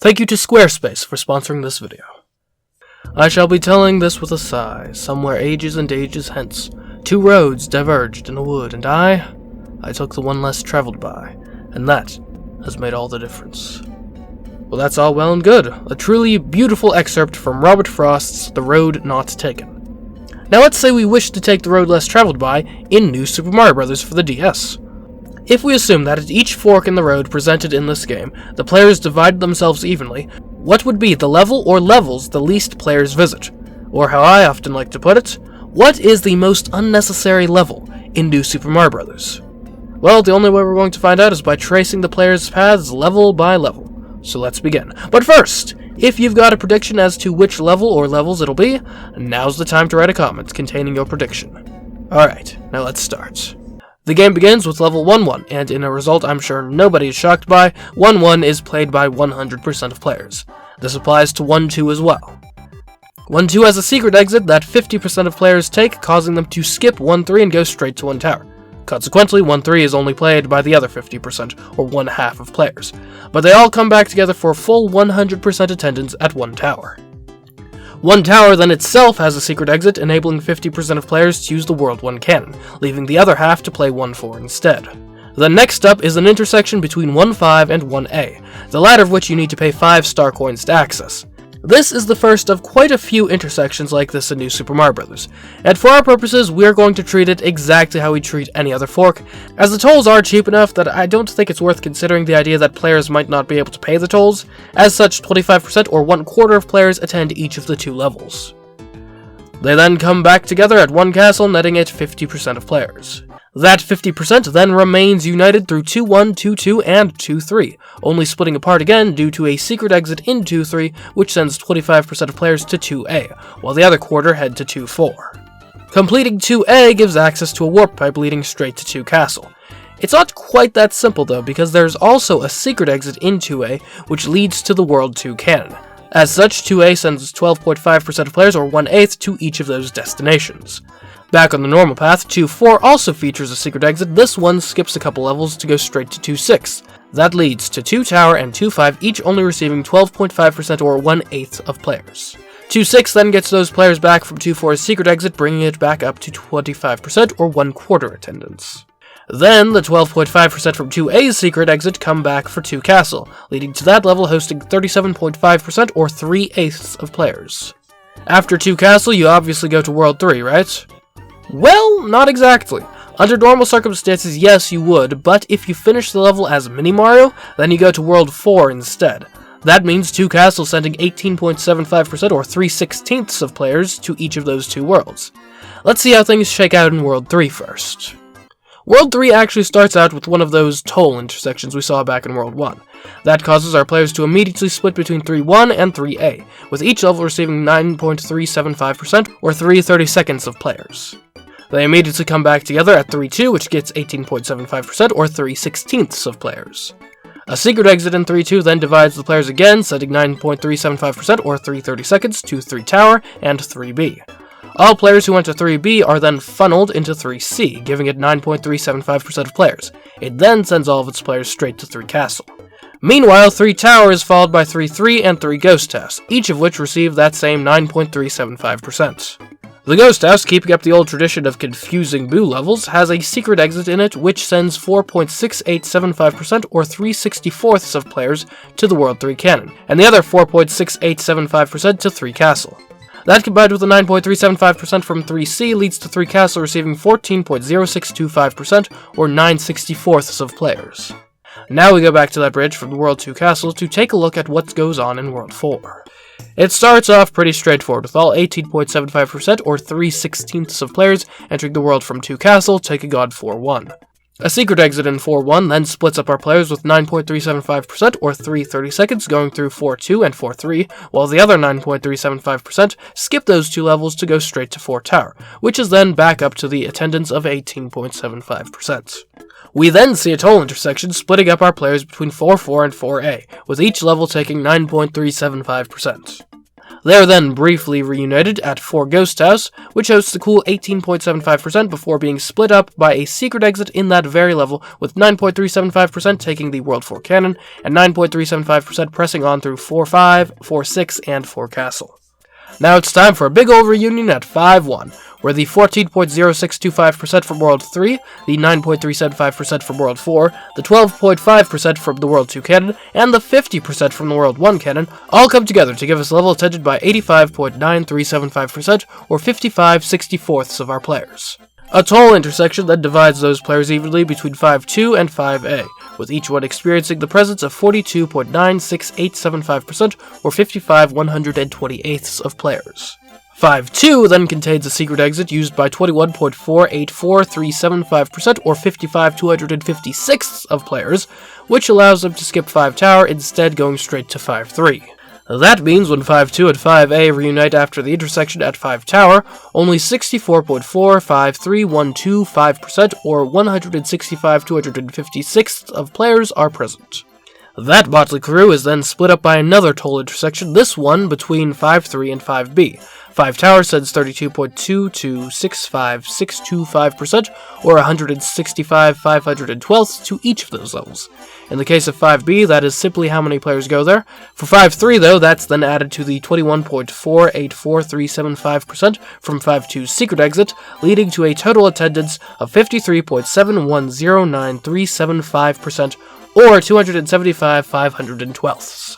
Thank you to Squarespace for sponsoring this video. I shall be telling this with a sigh. Somewhere ages and ages hence, two roads diverged in a wood, and I took the one less traveled by, and that has made all the difference. Well, that's all well and good. A truly beautiful excerpt from Robert Frost's The Road Not Taken. Now let's say we wish to take the road less traveled by in New Super Mario Bros. For the DS. If we assume that at each fork in the road presented in this game, the players divide themselves evenly, what would be the level or levels the least players visit? Or how I often like to put it, what is the most unnecessary level in New Super Mario Bros.? Well, the only way we're going to find out is by tracing the players' paths level by level. So let's begin. But first, if you've got a prediction as to which level or levels it'll be, now's the time to write a comment containing your prediction. Alright, now let's start. The game begins with level 1-1, and in a result I'm sure nobody is shocked by, 1-1 is played by 100% of players. This applies to 1-2 as well. 1-2 has a secret exit that 50% of players take, causing them to skip 1-3 and go straight to 1 tower. Consequently, 1-3 is only played by the other 50%, or 1/2 of players. But they all come back together for full 100% attendance at 1 tower. 1 tower then itself has a secret exit, enabling 50% of players to use the World 1 cannon, leaving the other half to play 1-4 instead. The next up is an intersection between 1-5 and 1A, the latter of which you need to pay 5 star coins to access. This is the first of quite a few intersections like this in New Super Mario Bros., and for our purposes we are going to treat it exactly how we treat any other fork, as the tolls are cheap enough that I don't think it's worth considering the idea that players might not be able to pay the tolls. As such, 25% or 1/4 of players attend each of the 2 levels. They then come back together at 1 castle, netting it 50% of players. That 50% then remains united through 2-1, 2-2, and 2-3, only splitting apart again due to a secret exit in 2-3, which sends 25% of players to 2A, while the other quarter head to 2-4. Completing 2A gives access to a warp pipe leading straight to 2 castle. It's not quite that simple though, because there's also a secret exit in 2A, which leads to the World 2 cannon. As such, 2A sends 12.5% of players, or 1/8, to each of those destinations. Back on the normal path, 2-4 also features a secret exit. This one skips a couple levels to go straight to 2-6. That leads to 2 tower and 2-5, each only receiving 12.5% or 1/8 of players. 2-6 then gets those players back from 2-4's secret exit, bringing it back up to 25% or 1/4 attendance. Then, the 12.5% from 2A's secret exit come back for 2 castle, leading to that level hosting 37.5% or 3/8 of players. After 2 castle, you obviously go to World 3, right? Well, not exactly. Under normal circumstances, yes, you would, but if you finish the level as Mini Mario, then you go to World 4 instead. That means 2 castles sending 18.75% or 3/16 of players to each of those 2 worlds. Let's see how things shake out in World 3 first. World 3 actually starts out with one of those toll intersections we saw back in World 1. That causes our players to immediately split between 3-1 and 3A, with each level receiving 9.375% or 3/32 of players. They immediately come back together at 3-2, which gets 18.75% or 3/16 of players. A secret exit in 3-2 then divides the players again, sending 9.375% or 3/32 to 3 tower and 3B. All players who went to 3B are then funneled into 3C, giving it 9.375% of players. It then sends all of its players straight to 3 castle. Meanwhile, 3 tower is followed by 3-3 and 3 ghost house, each of which receive that same 9.375%. The Ghost House, keeping up the old tradition of confusing boo levels, has a secret exit in it which sends 4.6875% or 3/64 of players to the World 3 cannon, and the other 4.6875% to 3 castle. That combined with the 9.375% from 3C leads to 3 castle receiving 14.0625% or 9/64 of players. Now we go back to that bridge from the World 2 castle to take a look at what goes on in World 4. It starts off pretty straightforward, with all 18.75% or 3/16 of players entering the world from 2 castle, taking on 4-1. A secret exit in 4-1 then splits up our players with 9.375% or 3/32 going through 4-2 and 4-3, while the other 9.375% skip those 2 levels to go straight to 4 tower, which is then back up to the attendance of 18.75%. We then see a toll intersection splitting up our players between 4-4 and 4A, with each level taking 9.375%. They are then briefly reunited at 4 Ghost House, which hosts a cool 18.75% before being split up by a secret exit in that very level, with 9.375% taking the World 4 cannon, and 9.375% pressing on through 4-5, 4-6, and 4 castle. Now it's time for a big old reunion at 5-1, where the 14.0625% from World 3, the 9.375% from World 4, the 12.5% from the World 2 cannon, and the 50% from the World 1 cannon all come together to give us a level attended by 85.9375%, or 55/64ths of our players. A toll intersection then divides those players evenly between 5-2 and 5A, with each one experiencing the presence of 42.96875%, or 55/128ths of players. 5-2 then contains a secret exit used by 21.484375%, or 55/256ths of players, which allows them to skip 5 tower, instead going straight to 5-3. That means when 5-2 and 5A reunite after the intersection at 5 tower, only 64.453125%, or 165/256ths of players are present. That motley crew is then split up by another toll intersection, this one between 5-3 and 5B. 5 tower sends 32.2265625%, or 165/512ths to each of those levels. In the case of 5B, that is simply how many players go there. For 5-3, though, that's then added to the 21.484375% from 5-2's secret exit, leading to a total attendance of 53.7109375%, or 275/512ths.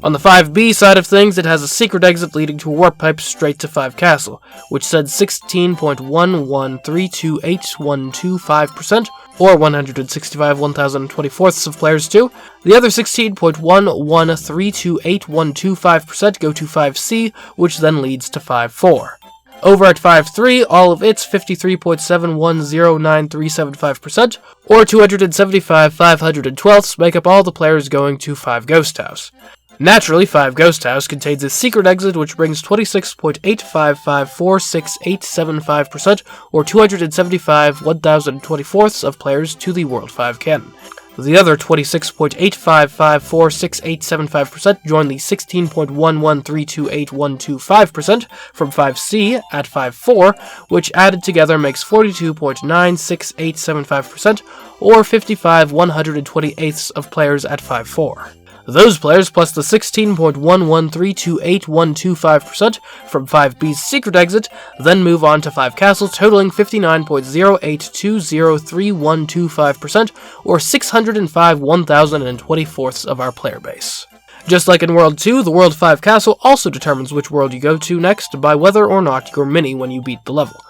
On the 5B side of things, it has a secret exit leading to a warp pipe straight to 5 castle, which sends 16.1132812.5%, or 165/1024ths of players to. The other 16.1132812.5% go to 5C, which then leads to 5-4. Over at 5-3, all of its 53.7109375%, or 275/512ths, make up all the players going to 5 Ghost House. Naturally, 5 Ghost House contains a secret exit which brings 26.8554687.5%, or 275/1024ths of players to the World 5 cannon. The other 26.8554687.5% join the 16.1132812.5% from 5C at 5-4, which added together makes 42.96875%, or 55/128ths of players at 5-4. Those players plus the 16.1132812.5% from 5B's secret exit then move on to 5 castle, totaling 59.08203125%, or 605/1024ths of our player base. Just like in World 2, the World 5 castle also determines which world you go to next by whether or not you're mini when you beat the level.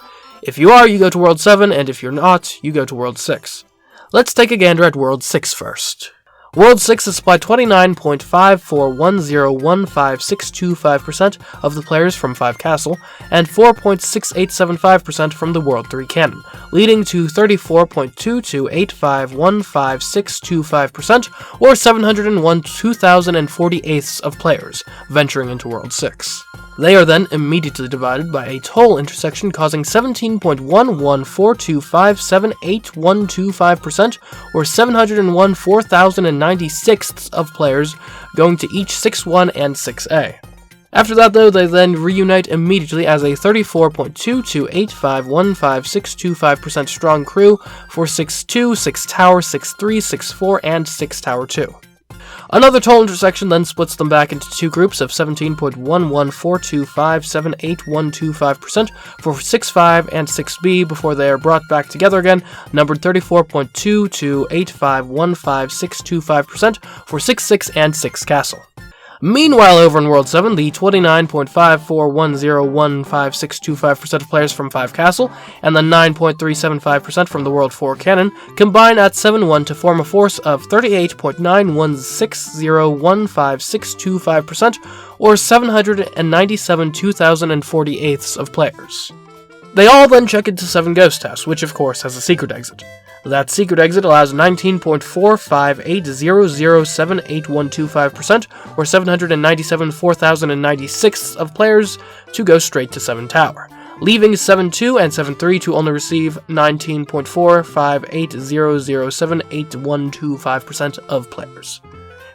If you are, you go to World 7, and if you're not, you go to World 6. Let's take a gander at World 6 first. World 6 is supplied 29.54101562.5% of the players from 5 castle, and 4.6875% from the World 3 cannon, leading to 34.22851562.5%, or 701/2048ths of players, venturing into World 6. They are then immediately divided by a toll intersection causing 17.1142578125%, or 701/4096ths of players going to each 6-1 and 6A. After that, though, they then reunite immediately as a 34.22851562.5% strong crew for 6-2, 6 tower, 6-3, 6-4, and 6 tower 2. Another toll intersection then splits them back into 2 groups of 17.114257812.5% for 6-5 and 6B before they are brought back together again, numbered 34.22851562.5% for 6-6 and 6 castle. Meanwhile, over in World 7, the 29.54101562.5% of players from 5 castle and the 9.375% from the World 4 cannon combine at 7-1 to form a force of 38.916015625%, or 797/2048ths of players. They all then check into 7 Ghost House, which of course has a secret exit. That secret exit allows 19.458007812.5%, or 797/4096 of players to go straight to 7 tower, leaving 7-2 and 7-3 to only receive 19.458007812.5% of players.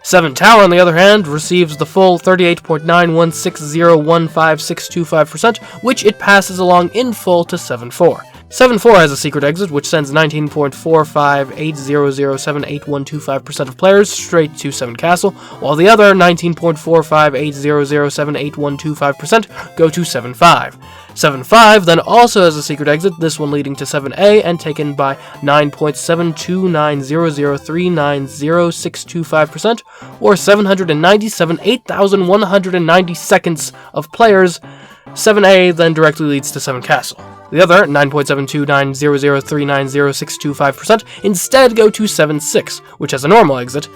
7 Tower, on the other hand, receives the full 38.916015625%, which it passes along in full to 7 4. 7 4 has a secret exit, which sends 19.45800788125% of players straight to 7 Castle, while the other 19.45800788125% go to 7 5. 7 5 then also has a secret exit, this one leading to 7A and taken by 9.72900390625%, or 797,8190 seconds of players. 7A then directly leads to 7 Castle. The other 9.72900390625% instead go to 7 6, which has a normal exit,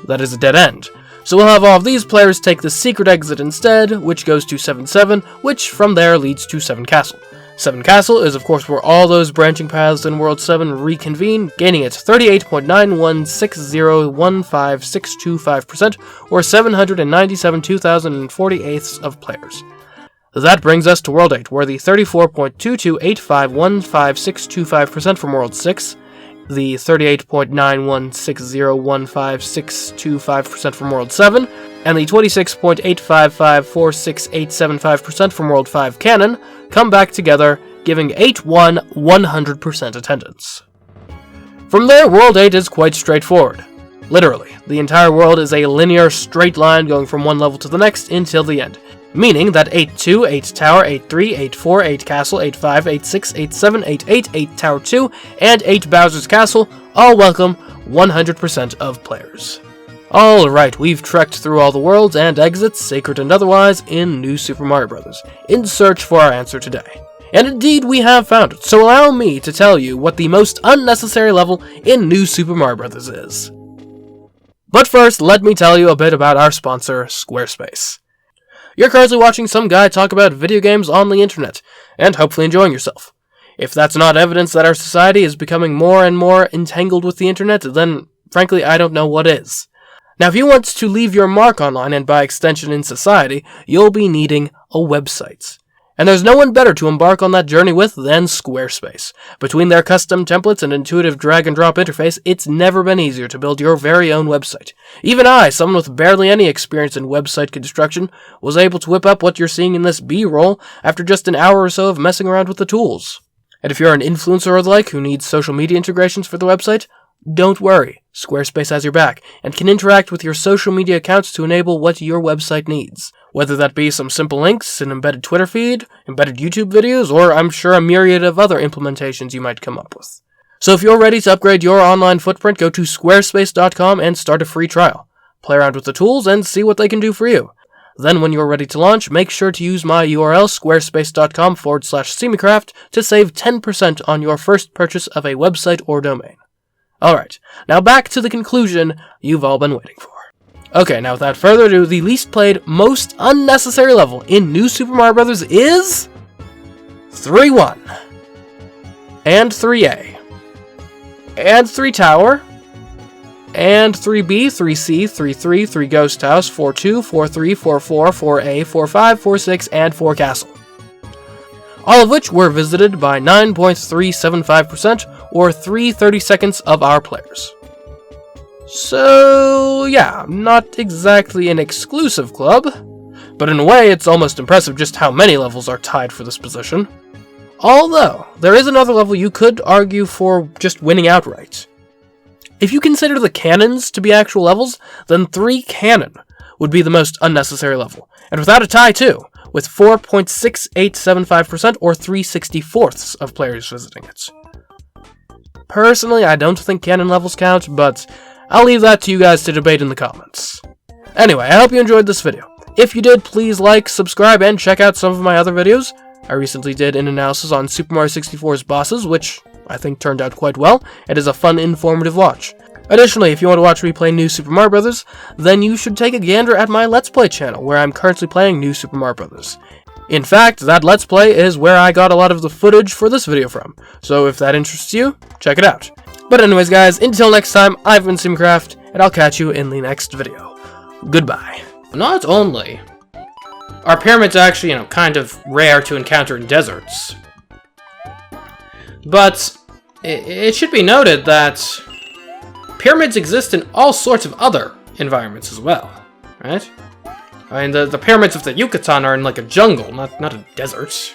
that is a dead end. So we'll have all of these players take the secret exit instead, which goes to 7 7, which from there leads to 7 Castle. 7 Castle is of course where all those branching paths in World 7 reconvene, gaining its 38.916015625%, or 797,2048 of players. That brings us to World 8, where the 34.228515625% from World 6, the 38.916015625% from World 7, and the 26.8554685% from World 5 Canon come back together, giving 8-1 100% attendance. From there, World 8 is quite straightforward. Literally, the entire world is a linear straight line going from one level to the next until the end. Meaning that 8-2, 8 Tower, 8-3, 8-4, 8 Castle, 8-5, 8-6, 8-7, 8-8, 8 Tower 2, and 8 Bowser's Castle all welcome 100% of players. Alright, we've trekked through all the worlds and exits, sacred and otherwise, in New Super Mario Bros. In search for our answer today. And indeed we have found it, so allow me to tell you what the most unnecessary level in New Super Mario Bros. Is. But first, let me tell you a bit about our sponsor, Squarespace. You're currently watching some guy talk about video games on the internet, and hopefully enjoying yourself. If that's not evidence that our society is becoming more and more entangled with the internet, then, frankly, I don't know what is. Now, if you want to leave your mark online, and by extension in society, you'll be needing a website. And there's no one better to embark on that journey with than Squarespace. Between their custom templates and intuitive drag-and-drop interface, it's never been easier to build your very own website. Even I, someone with barely any experience in website construction, was able to whip up what you're seeing in this B-roll after just an hour or so of messing around with the tools. And if you're an influencer or the like who needs social media integrations for the website, don't worry, Squarespace has your back, and can interact with your social media accounts to enable what your website needs. Whether that be some simple links, an embedded Twitter feed, embedded YouTube videos, or I'm sure a myriad of other implementations you might come up with. So if you're ready to upgrade your online footprint, go to squarespace.com and start a free trial. Play around with the tools and see what they can do for you. Then when you're ready to launch, make sure to use my URL, squarespace.com/CMeeCraft, to save 10% on your first purchase of a website or domain. Alright, now back to the conclusion you've all been waiting for. Okay, now without further ado, the least played, most unnecessary level in New Super Mario Bros. Is 3-1, and 3A, and 3 Tower, and 3B, 3C, 3-3, 3 Ghost House, 4-2, 4-3, 4-4, 4A, 4-5, 4-6, and 4 Castle. All of which were visited by 9.375%, or 3 seconds of our players. So, yeah, not exactly an exclusive club, but in a way it's almost impressive just how many levels are tied for this position. Although, there is another level you could argue for just winning outright. If you consider the cannons to be actual levels, then 3 Canon would be the most unnecessary level, and without a tie too, with 4.6875% or 3/64 of players visiting it. Personally, I don't think canon levels count, but I'll leave that to you guys to debate in the comments. Anyway, I hope you enjoyed this video. If you did, please like, subscribe, and check out some of my other videos. I recently did an analysis on Super Mario 64's bosses, which I think turned out quite well. It is a fun, informative watch. Additionally, if you want to watch me play New Super Mario Bros., then you should take a gander at my Let's Play channel, where I'm currently playing New Super Mario Bros. In fact, that Let's Play is where I got a lot of the footage for this video from, so if that interests you, check it out. But anyways guys, until next time, I've been CMeeCraft, and I'll catch you in the next video. Goodbye. Not only are pyramids actually, kind of rare to encounter in deserts, but it should be noted that pyramids exist in all sorts of other environments as well, right? I mean, the pyramids of the Yucatan are in like a jungle, not a desert.